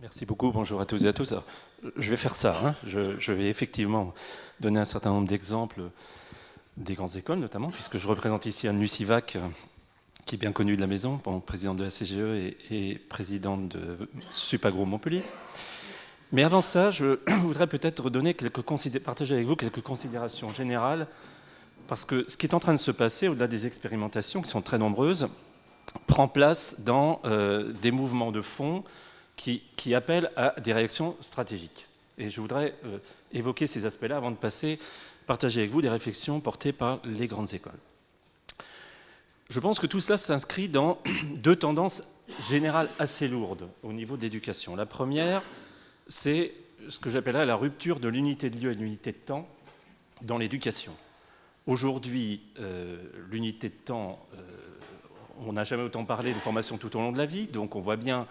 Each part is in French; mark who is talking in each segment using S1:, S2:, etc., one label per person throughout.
S1: Merci beaucoup, bonjour à tous et à tous. Alors, je vais faire ça, hein. Je vais effectivement donner un certain nombre d'exemples des grandes écoles notamment, puisque je représente ici Anne Lucivac, qui est bien connue de la maison, présidente de la CGE et présidente de Supagro Montpellier. Mais avant ça, je voudrais peut-être partager avec vous quelques considérations générales, parce que ce qui est en train de se passer, au-delà des expérimentations qui sont très nombreuses, prend place dans des mouvements de fond qui appellent à des réactions stratégiques. Et je voudrais évoquer ces aspects-là avant de partager avec vous des réflexions portées par les grandes écoles. Je pense que tout cela s'inscrit dans deux tendances générales assez lourdes au niveau de l'éducation. La première, c'est ce que j'appellerais la rupture de l'unité de lieu et de l'unité de temps dans l'éducation. Aujourd'hui, l'unité de temps, on n'a jamais autant parlé de formation tout au long de la vie, donc on voit bien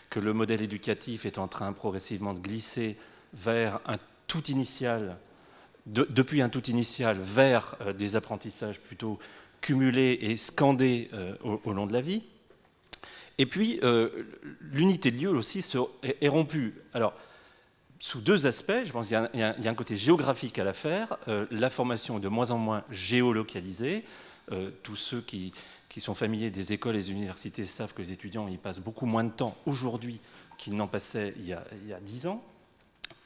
S1: que le modèle éducatif est en train progressivement de glisser vers un tout initial, depuis un tout initial vers des apprentissages plutôt cumulés et scandés au long de la vie. Et puis, l'unité de lieu aussi est rompue. Alors, sous deux aspects, je pense qu'il y a un côté géographique à l'affaire. La formation est de moins en moins géolocalisée. Tous ceux qui sont familiers des écoles et des universités savent que les étudiants y passent beaucoup moins de temps aujourd'hui qu'ils n'en passaient il y a 10 ans.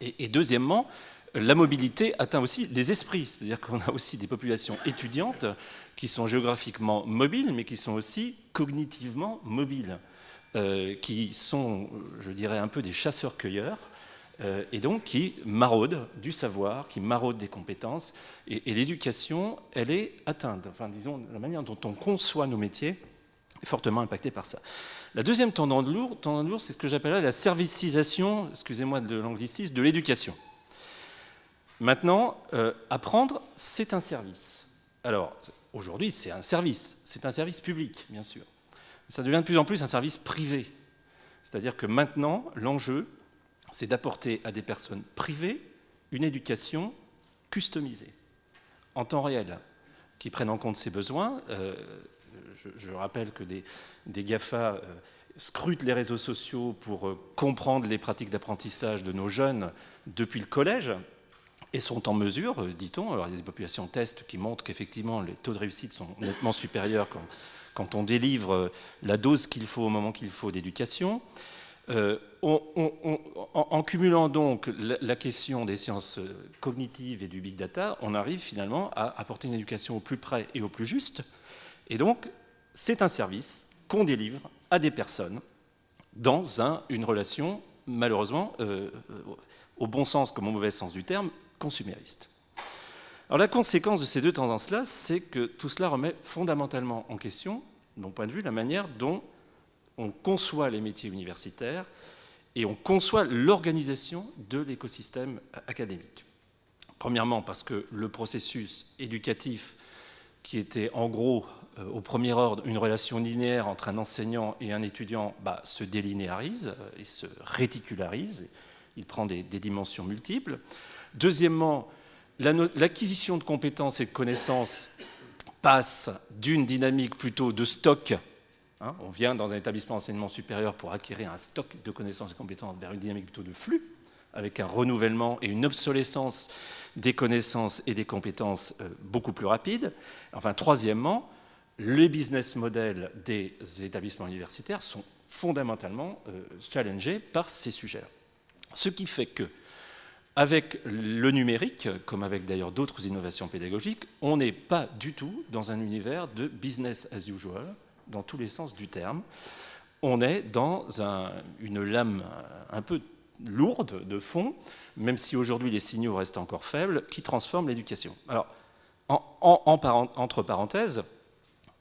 S1: Et deuxièmement, la mobilité atteint aussi les esprits. C'est-à-dire qu'on a aussi des populations étudiantes qui sont géographiquement mobiles, mais qui sont aussi cognitivement mobiles, qui sont, je dirais, un peu des chasseurs-cueilleurs, et donc qui maraudent du savoir, qui maraudent des compétences. Et l'éducation, elle est atteinte. Enfin, disons, la manière dont on conçoit nos métiers est fortement impactée par ça. La deuxième tendance lourde, c'est ce que j'appelle la servicisation, excusez-moi de l'anglicisme, de l'éducation. Maintenant, apprendre, c'est un service. Alors, aujourd'hui, c'est un service public, bien sûr. Ça devient de plus en plus un service privé. C'est-à-dire que maintenant, l'enjeu, c'est d'apporter à des personnes privées une éducation customisée, en temps réel, qui prenne en compte ses besoins. Je rappelle que des GAFA scrutent les réseaux sociaux pour comprendre les pratiques d'apprentissage de nos jeunes depuis le collège et sont en mesure, dit-on, alors il y a des populations test qui montrent qu'effectivement les taux de réussite sont nettement supérieurs quand on délivre la dose qu'il faut au moment qu'il faut d'éducation. En cumulant donc la question des sciences cognitives et du big data, on arrive finalement à apporter une éducation au plus près et au plus juste. Et donc, c'est un service qu'on délivre à des personnes dans une relation, malheureusement, au bon sens comme au mauvais sens du terme, consumériste. Alors la conséquence de ces deux tendances-là, c'est que tout cela remet fondamentalement en question, de mon point de vue, la manière dont on conçoit les métiers universitaires et on conçoit l'organisation de l'écosystème académique. Premièrement, parce que le processus éducatif, qui était en gros, au premier ordre, une relation linéaire entre un enseignant et un étudiant, se délinéarise et se réticularise. Il prend des dimensions multiples. Deuxièmement, l'acquisition de compétences et de connaissances passe d'une dynamique plutôt de stock. On vient dans un établissement d'enseignement supérieur pour acquérir un stock de connaissances et de compétences vers une dynamique plutôt de flux, avec un renouvellement et une obsolescence des connaissances et des compétences beaucoup plus rapide. Enfin, troisièmement, les business models des établissements universitaires sont fondamentalement challengés par ces sujets. Ce qui fait que, avec le numérique, comme avec d'ailleurs d'autres innovations pédagogiques, on n'est pas du tout dans un univers de business as usual, dans tous les sens du terme. On est dans une lame un peu lourde de fond, même si aujourd'hui les signaux restent encore faibles, qui transforme l'éducation. Alors, entre parenthèses,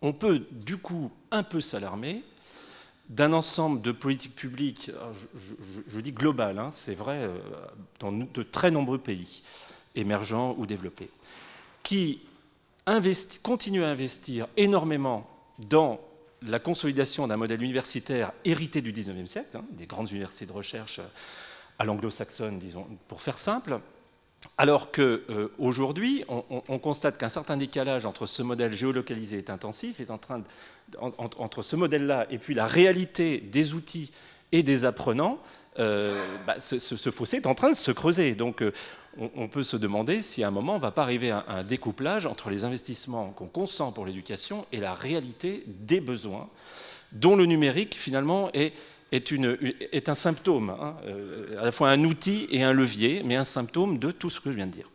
S1: on peut du coup un peu s'alarmer d'un ensemble de politiques publiques, je dis globales, c'est vrai, dans de très nombreux pays, émergents ou développés, qui continuent à investir énormément dans la consolidation d'un modèle universitaire hérité du XIXe siècle, des grandes universités de recherche à l'anglo-saxonne, disons, pour faire simple, alors qu'aujourd'hui, on constate qu'un certain décalage entre ce modèle géolocalisé et intensif est en train entre ce modèle-là et puis la réalité des outils et des apprenants ce fossé est en train de se creuser. Donc on peut se demander si à un moment on ne va pas arriver à un découplage entre les investissements qu'on consent pour l'éducation et la réalité des besoins, dont le numérique finalement est un symptôme, hein, à la fois un outil et un levier, mais un symptôme de tout ce que je viens de dire.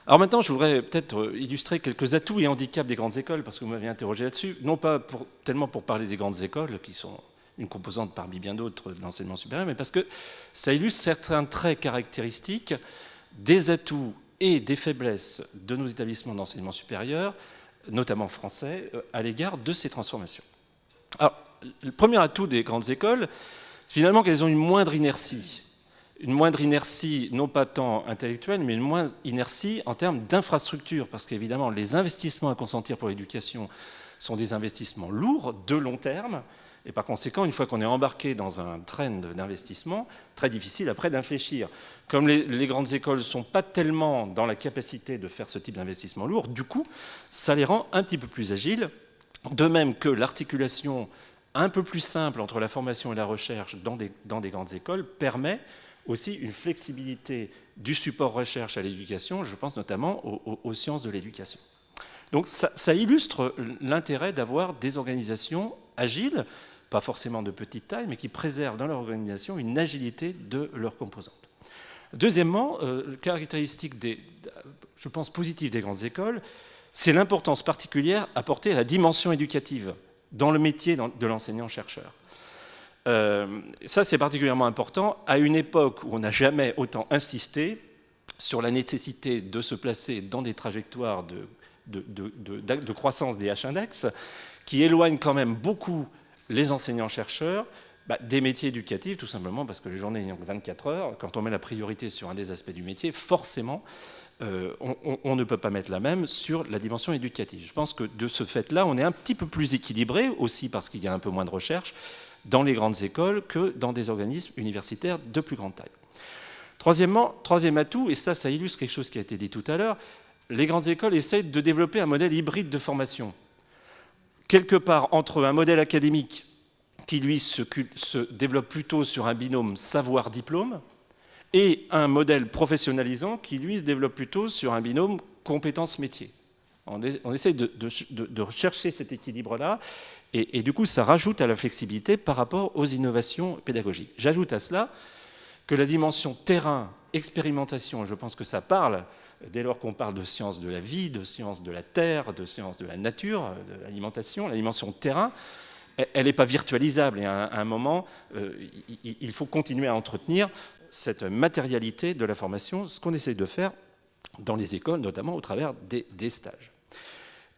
S1: Alors maintenant, je voudrais peut-être illustrer quelques atouts et handicaps des grandes écoles, parce que vous m'avez interrogé là-dessus, non pas tellement pour parler des grandes écoles, qui sont une composante parmi bien d'autres de l'enseignement supérieur, mais parce que ça illustre certains traits caractéristiques des atouts et des faiblesses de nos établissements d'enseignement supérieur, notamment français, à l'égard de ces transformations. Alors, le premier atout des grandes écoles, c'est finalement qu'elles ont une moindre inertie. Une moindre inertie, non pas tant intellectuelle, mais une moindre inertie en termes d'infrastructure, parce qu'évidemment, les investissements à consentir pour l'éducation sont des investissements lourds, de long terme, et par conséquent, une fois qu'on est embarqué dans un trend d'investissement, très difficile après d'infléchir. Comme les grandes écoles ne sont pas tellement dans la capacité de faire ce type d'investissement lourd, du coup, ça les rend un petit peu plus agiles, de même que l'articulation un peu plus simple entre la formation et la recherche dans des grandes écoles permet aussi une flexibilité du support recherche à l'éducation, je pense notamment aux sciences de l'éducation. Donc ça illustre l'intérêt d'avoir des organisations agiles, pas forcément de petite taille, mais qui préservent dans leur organisation une agilité de leurs composantes. Deuxièmement, caractéristique je pense positive des grandes écoles, c'est l'importance particulière apportée à la dimension éducative dans le métier de l'enseignant-chercheur. Ça, c'est particulièrement important à une époque où on n'a jamais autant insisté sur la nécessité de se placer dans des trajectoires de croissance des H-index qui éloignent quand même beaucoup les enseignants-chercheurs des métiers éducatifs, tout simplement parce que les journées n'ont que 24 heures. Quand on met la priorité sur un des aspects du métier, forcément, on ne peut pas mettre la même sur la dimension éducative. Je pense que de ce fait-là, on est un petit peu plus équilibré, aussi parce qu'il y a un peu moins de recherche, dans les grandes écoles que dans des organismes universitaires de plus grande taille. Troisième atout, et ça illustre quelque chose qui a été dit tout à l'heure, les grandes écoles essayent de développer un modèle hybride de formation. Quelque part entre un modèle académique qui, lui, se développe plutôt sur un binôme savoir-diplôme et un modèle professionnalisant qui, lui, se développe plutôt sur un binôme compétences-métiers. On essaye de rechercher cet équilibre-là. Et du coup, ça rajoute à la flexibilité par rapport aux innovations pédagogiques. J'ajoute à cela que la dimension terrain, expérimentation, je pense que ça parle, dès lors qu'on parle de sciences de la vie, de sciences de la terre, de sciences de la nature, de l'alimentation, la dimension terrain, elle n'est pas virtualisable. Et à un moment, il faut continuer à entretenir cette matérialité de la formation, ce qu'on essaie de faire dans les écoles, notamment au travers des stages.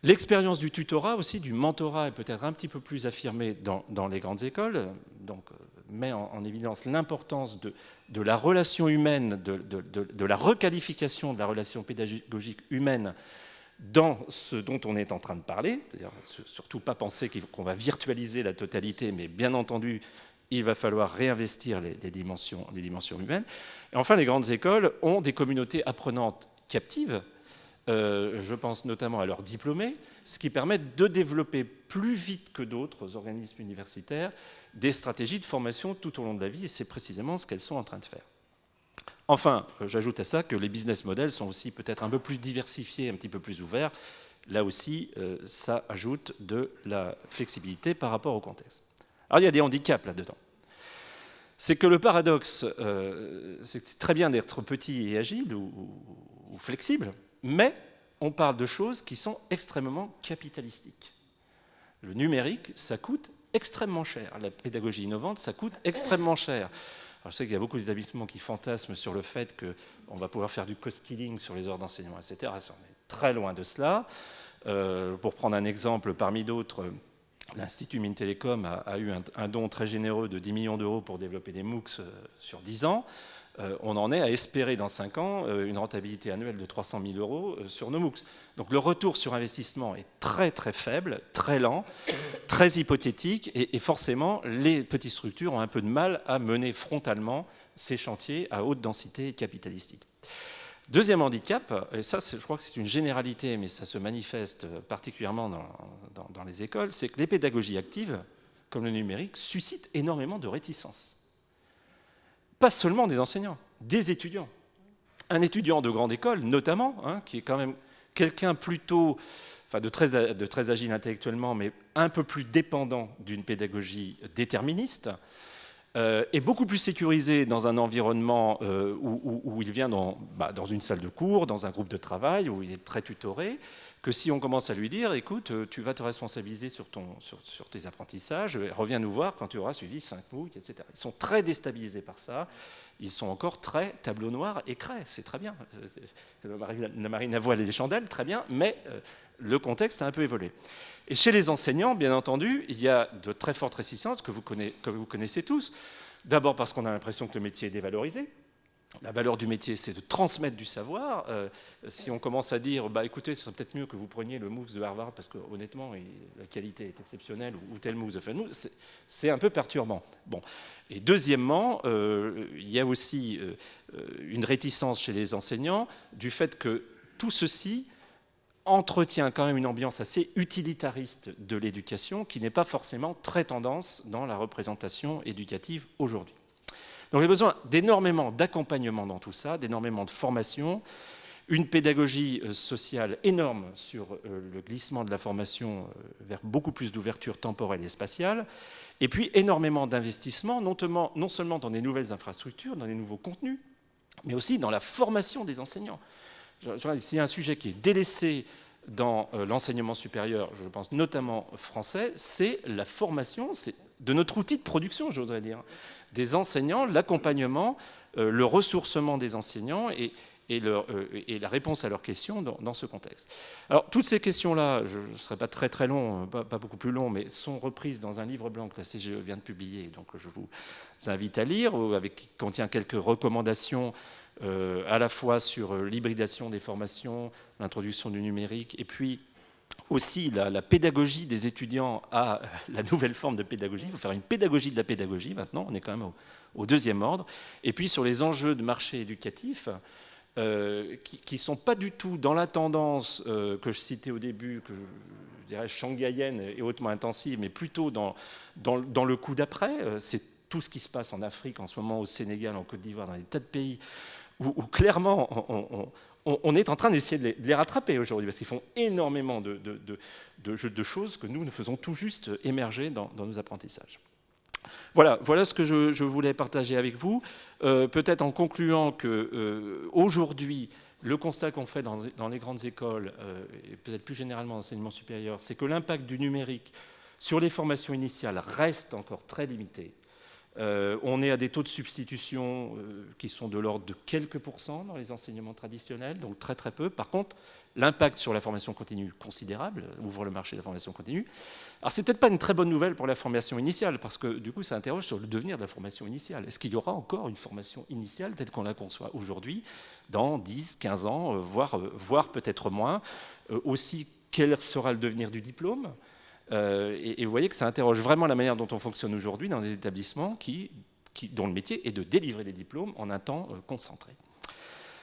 S1: L'expérience du tutorat aussi, du mentorat est peut-être un petit peu plus affirmée dans les grandes écoles, donc met en évidence l'importance de la relation humaine, de la requalification de la relation pédagogique humaine dans ce dont on est en train de parler, c'est-à-dire surtout pas penser qu'on va virtualiser la totalité, mais bien entendu, il va falloir réinvestir les dimensions humaines. Et enfin, les grandes écoles ont des communautés apprenantes captives. Je pense notamment à leurs diplômés, ce qui permet de développer plus vite que d'autres organismes universitaires des stratégies de formation tout au long de la vie, et c'est précisément ce qu'elles sont en train de faire. Enfin, j'ajoute à ça que les business models sont aussi peut-être un peu plus diversifiés, un petit peu plus ouverts. Là aussi, ça ajoute de la flexibilité par rapport au contexte. Alors, il y a des handicaps là-dedans. C'est que le paradoxe, c'est très bien d'être petit et agile ou flexible, mais on parle de choses qui sont extrêmement capitalistiques. Le numérique, ça coûte extrêmement cher. La pédagogie innovante, ça coûte extrêmement cher. Alors, je sais qu'il y a beaucoup d'établissements qui fantasment sur le fait qu'on va pouvoir faire du cost-killing sur les heures d'enseignement, etc. On est très loin de cela. Pour prendre un exemple parmi d'autres, l'Institut Mines-Télécom a eu un don très généreux de 10 millions d'euros pour développer des MOOCs sur 10 ans. On en est à espérer dans 5 ans une rentabilité annuelle de 300 000 euros sur nos MOOCs. Donc le retour sur investissement est très très faible, très lent, très hypothétique, et forcément les petites structures ont un peu de mal à mener frontalement ces chantiers à haute densité capitalistique. Deuxième handicap, et ça je crois que c'est une généralité, mais ça se manifeste particulièrement dans les écoles, c'est que les pédagogies actives, comme le numérique, suscitent énormément de réticences. pas seulement des enseignants, des étudiants. Un étudiant de grande école, notamment, hein, qui est quand même quelqu'un plutôt, enfin de très agile intellectuellement, mais un peu plus dépendant d'une pédagogie déterministe, est beaucoup plus sécurisé dans un environnement où il vient dans une salle de cours, dans un groupe de travail, où il est très tutoré, que si on commence à lui dire, écoute, tu vas te responsabiliser sur tes apprentissages, reviens nous voir quand tu auras suivi 5 MOOC, etc. Ils sont très déstabilisés par ça, ils sont encore très tableau noir et craie, c'est très bien. La marine à voile et les chandelles, très bien, mais le contexte a un peu évolué. Et chez les enseignants, bien entendu, il y a de très fortes réticences que vous connaissez tous. D'abord parce qu'on a l'impression que le métier est dévalorisé. La valeur du métier, c'est de transmettre du savoir. Si on commence à dire, écoutez, ce serait peut-être mieux que vous preniez le MOOC de Harvard, parce que honnêtement, la qualité est exceptionnelle, ou tel MOOC de Fennou, c'est un peu perturbant. Bon. Et deuxièmement, il y a aussi une réticence chez les enseignants du fait que tout ceci entretient quand même une ambiance assez utilitariste de l'éducation qui n'est pas forcément très tendance dans la représentation éducative aujourd'hui. Donc il y a besoin d'énormément d'accompagnement dans tout ça, d'énormément de formation, une pédagogie sociale énorme sur le glissement de la formation vers beaucoup plus d'ouverture temporelle et spatiale, et puis énormément d'investissement, non seulement dans des nouvelles infrastructures, dans des nouveaux contenus, mais aussi dans la formation des enseignants. S'il y a un sujet qui est délaissé dans l'enseignement supérieur, je pense notamment français, c'est la formation de notre outil de production, j'oserais dire, des enseignants, l'accompagnement, le ressourcement des enseignants et la réponse à leurs questions dans ce contexte. Alors, toutes ces questions-là, je ne serai pas très long, pas beaucoup plus long, mais sont reprises dans un livre blanc que la CGE vient de publier, donc je vous invite à lire, qui contient quelques recommandations à la fois sur l'hybridation des formations, l'introduction du numérique, et puis aussi la pédagogie des étudiants à la nouvelle forme de pédagogie. Il faut faire une pédagogie de la pédagogie maintenant, on est quand même au deuxième ordre. Et puis sur les enjeux de marché éducatif, qui ne sont pas du tout dans la tendance que je citais au début, que je dirais shanghaïenne et hautement intensive, mais plutôt dans le coup d'après. C'est tout ce qui se passe en Afrique en ce moment, au Sénégal, en Côte d'Ivoire, dans des tas de pays où clairement on est en train d'essayer de les rattraper aujourd'hui, parce qu'ils font énormément de choses que nous faisons tout juste émerger dans nos apprentissages. Voilà ce que je voulais partager avec vous. Peut-être en concluant qu'aujourd'hui, le constat qu'on fait dans les grandes écoles, et peut-être plus généralement dans l'enseignement supérieur, c'est que l'impact du numérique sur les formations initiales reste encore très limité. On est à des taux de substitution qui sont de l'ordre de quelques pourcents dans les enseignements traditionnels, donc très très peu. Par contre, l'impact sur la formation continue considérable, ouvre le marché de la formation continue. Alors c'est peut-être pas une très bonne nouvelle pour la formation initiale, parce que du coup ça interroge sur le devenir de la formation initiale. Est-ce qu'il y aura encore une formation initiale telle qu'on la conçoit aujourd'hui, dans 10, 15 ans, voire peut-être moins? Aussi, quel sera le devenir du diplôme? Et vous voyez que ça interroge vraiment la manière dont on fonctionne aujourd'hui dans des établissements dont le métier est de délivrer des diplômes en un temps concentré.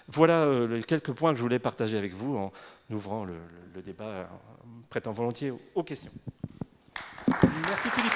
S1: Voilà les quelques points que je voulais partager avec vous en ouvrant le débat, en prêtant volontiers aux questions.
S2: Merci Philippe.